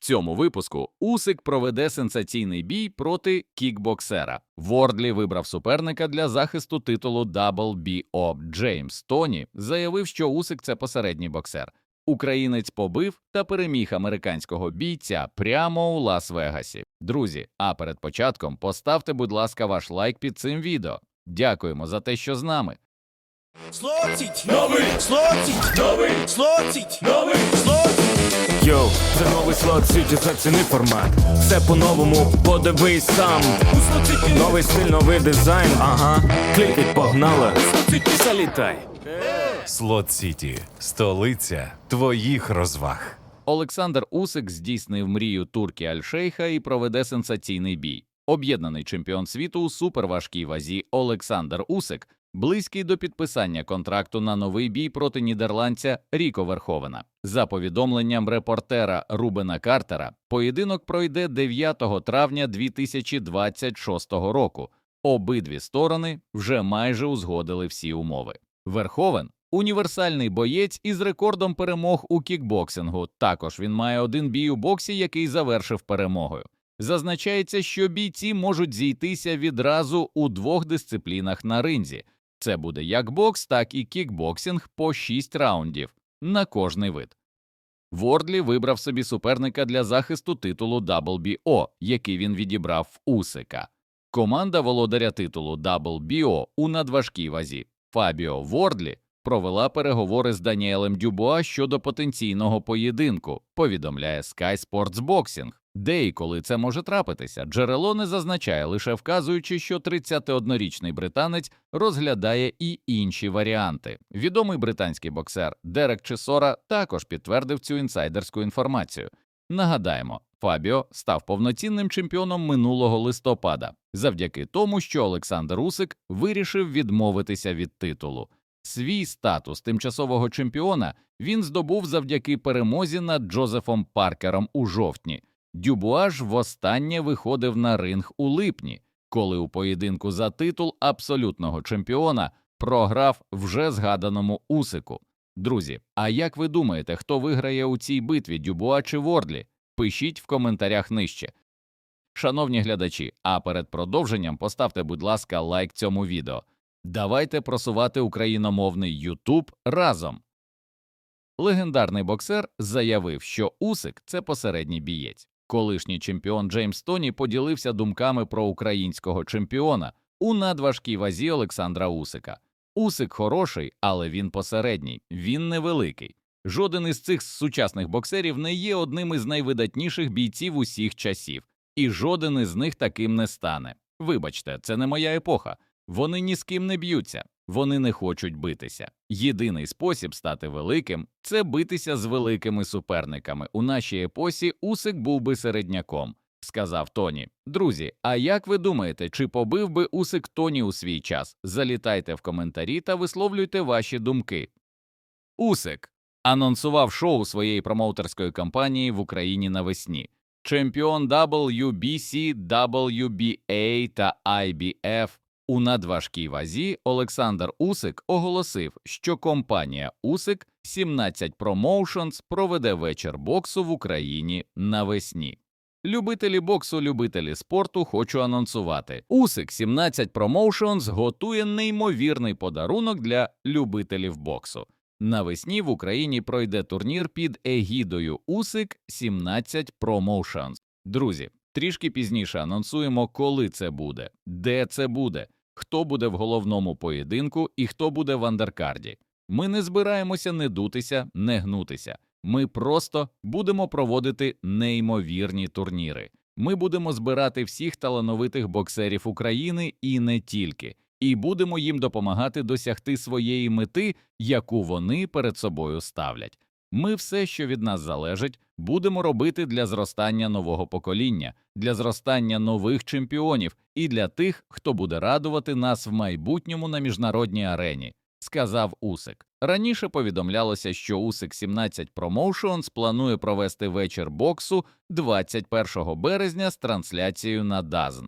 цьому випуску Усик проведе сенсаційний бій проти кікбоксера. Вордлі вибрав суперника для захисту титулу WBO. Джеймс Тоні заявив, що Усик – це посередній боксер. Українець побив та переміг американського бійця прямо у Лас-Вегасі. Друзі, а перед початком поставте, будь ласка, ваш лайк під цим відео. Дякуємо за те, що з нами. Слотіть! Новий! Слотіть! Новий! Слотіть! Новий! Слотіть! Йоу, це новий слот Сіті, заціни формат. Все по-новому, подивись сам. Новий стиль, новий дизайн, ага. Клікай, погнали. Залітай. Слот Сіті – столиця твоїх розваг. Олександр Усик здійснив мрію Туркі Аль-Шейха і проведе сенсаційний бій. Об'єднаний чемпіон світу у суперважкій вазі Олександр Усик близький до підписання контракту на новий бій проти нідерландця Ріко Верховена. За повідомленням репортера Рубена Картера, поєдинок пройде 9 травня 2026 року. Обидві сторони вже майже узгодили всі умови. Верховен – універсальний боєць із рекордом перемог у кікбоксингу. Також він має один бій у боксі, який завершив перемогою. Зазначається, що бійці можуть зійтися відразу у двох дисциплінах на ринзі. Це буде як бокс, так і кікбоксинг по 6 раундів на кожний вид. Вордлі вибрав собі суперника для захисту титулу WBO, який він відібрав в Усика. Команда володаря титулу WBO у надважкій вазі Фабіо Вордлі провела переговори з Даніелем Дюбуа щодо потенційного поєдинку, повідомляє Sky Sports Boxing. Де і коли це може трапитися, джерело не зазначає, лише вказуючи, що 31-річний британець розглядає і інші варіанти. Відомий британський боксер Дерек Чесора також підтвердив цю інсайдерську інформацію. Нагадаємо, Фабіо став повноцінним чемпіоном минулого листопада, завдяки тому, що Олександр Усик вирішив відмовитися від титулу. Свій статус тимчасового чемпіона він здобув завдяки перемозі над Джозефом Паркером у жовтні. Дюбуа ж востаннє виходив на ринг у липні, коли у поєдинку за титул абсолютного чемпіона програв вже згаданому Усику. Друзі, а як ви думаєте, хто виграє у цій битві, Дюбуа чи Вордлі? Пишіть в коментарях нижче. Шановні глядачі, а перед продовженням поставте, будь ласка, лайк цьому відео. Давайте просувати україномовний YouTube разом. Легендарний боксер заявив, що Усик – це посередній бієць. Колишній чемпіон Джеймс Тоні поділився думками про українського чемпіона у надважкій вазі Олександра Усика. Усик хороший, але він посередній, він невеликий. Жоден із цих сучасних боксерів не є одним із найвидатніших бійців усіх часів, і жоден із них таким не стане. Вибачте, це не моя епоха. Вони ні з ким не б'ються, вони не хочуть битися. Єдиний спосіб стати великим – це битися з великими суперниками. У нашій епосі Усик був би середняком, сказав Тоні. Друзі, а як ви думаєте, чи побив би Усик Тоні у свій час? Залітайте в коментарі та висловлюйте ваші думки. Усик анонсував шоу своєї промоутерської кампанії в Україні навесні. Чемпіон WBC, WBA та IBF у надважкій вазі Олександр Усик оголосив, що компанія Усик 17 Promotions проведе вечір боксу в Україні навесні. Любителі боксу, любителі спорту, хочу анонсувати. Усик 17 Promotions готує неймовірний подарунок для любителів боксу. Навесні в Україні пройде турнір під егідою Усик 17 Promotions. Друзі, трішки пізніше анонсуємо, коли це буде, де це буде, хто буде в головному поєдинку і хто буде в андеркарді. Ми не збираємося не дутися, не гнутися. Ми просто будемо проводити неймовірні турніри. Ми будемо збирати всіх талановитих боксерів України і не тільки. І будемо їм допомагати досягти своєї мети, яку вони перед собою ставлять. Ми все, що від нас залежить, будемо робити для зростання нового покоління, для зростання нових чемпіонів і для тих, хто буде радувати нас в майбутньому на міжнародній арені, сказав Усик. Раніше повідомлялося, що Усик 17 Promotions планує провести вечір боксу 21 березня з трансляцією на DAZN.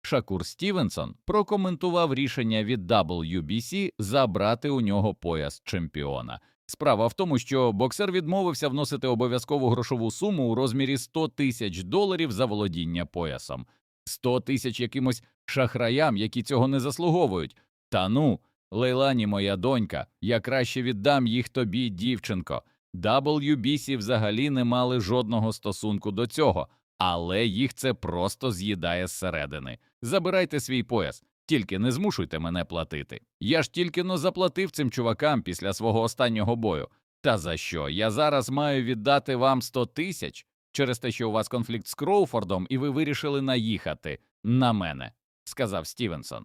Шакур Стівенсон прокоментував рішення від WBC забрати у нього пояс чемпіона. Справа в тому, що боксер відмовився вносити обов'язкову грошову суму у розмірі $100 000 за володіння поясом. 100 тисяч якимось шахраям, які цього не заслуговують. Та ну, Лейлані, моя донька, я краще віддам їх тобі, дівчинко. WBC взагалі не мали жодного стосунку до цього, але їх це просто з'їдає зсередини. Забирайте свій пояс, тільки не змушуйте мене платити. Я ж тільки-но заплатив цим чувакам після свого останнього бою. Та за що? Я зараз маю віддати вам 100 тисяч? Через те, що у вас конфлікт з Кроуфордом і ви вирішили наїхати на мене, сказав Стівенсон.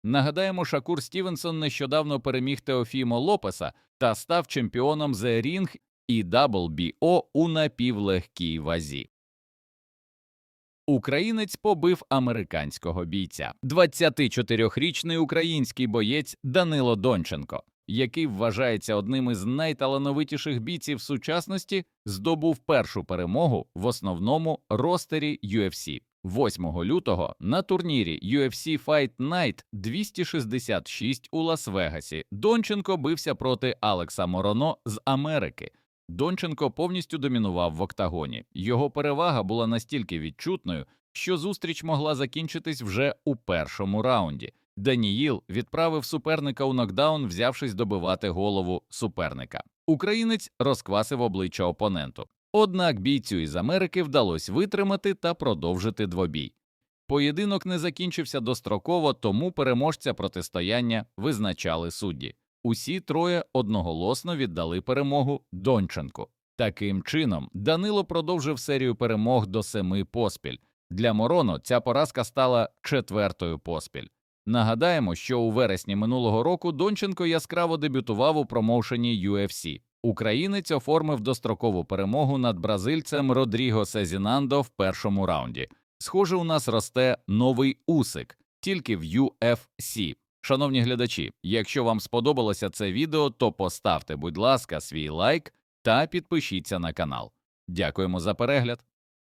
Нагадаємо, Шакур Стівенсон нещодавно переміг Теофімо Лопеса та став чемпіоном The Ring і WBO у напівлегкій вазі. Українець побив американського бійця. 24-річний український боєць Данило Донченко, який вважається одним із найталановитіших бійців сучасності, здобув першу перемогу в основному ростері UFC. 8 лютого на турнірі UFC Fight Night 266 у Лас-Вегасі Донченко бився проти Алекса Мороно з Америки. Донченко повністю домінував в октагоні. Його перевага була настільки відчутною, що зустріч могла закінчитись вже у першому раунді. Даніїл відправив суперника у нокдаун, взявшись добивати голову суперника. Українець розквасив обличчя опоненту. Однак бійцю із Америки вдалося витримати та продовжити двобій. Поєдинок не закінчився достроково, тому переможця протистояння визначали судді. Усі троє одноголосно віддали перемогу Донченку. Таким чином, Данило продовжив серію перемог до 7 поспіль. Для Мороно ця поразка стала 4-ю поспіль. Нагадаємо, що у вересні минулого року Донченко яскраво дебютував у промоушені UFC. Українець оформив дострокову перемогу над бразильцем Родріго Сезінандо в першому раунді. Схоже, у нас росте новий Усик, тільки в UFC. Шановні глядачі, якщо вам сподобалося це відео, то поставте, будь ласка, свій лайк та підпишіться на канал. Дякуємо за перегляд.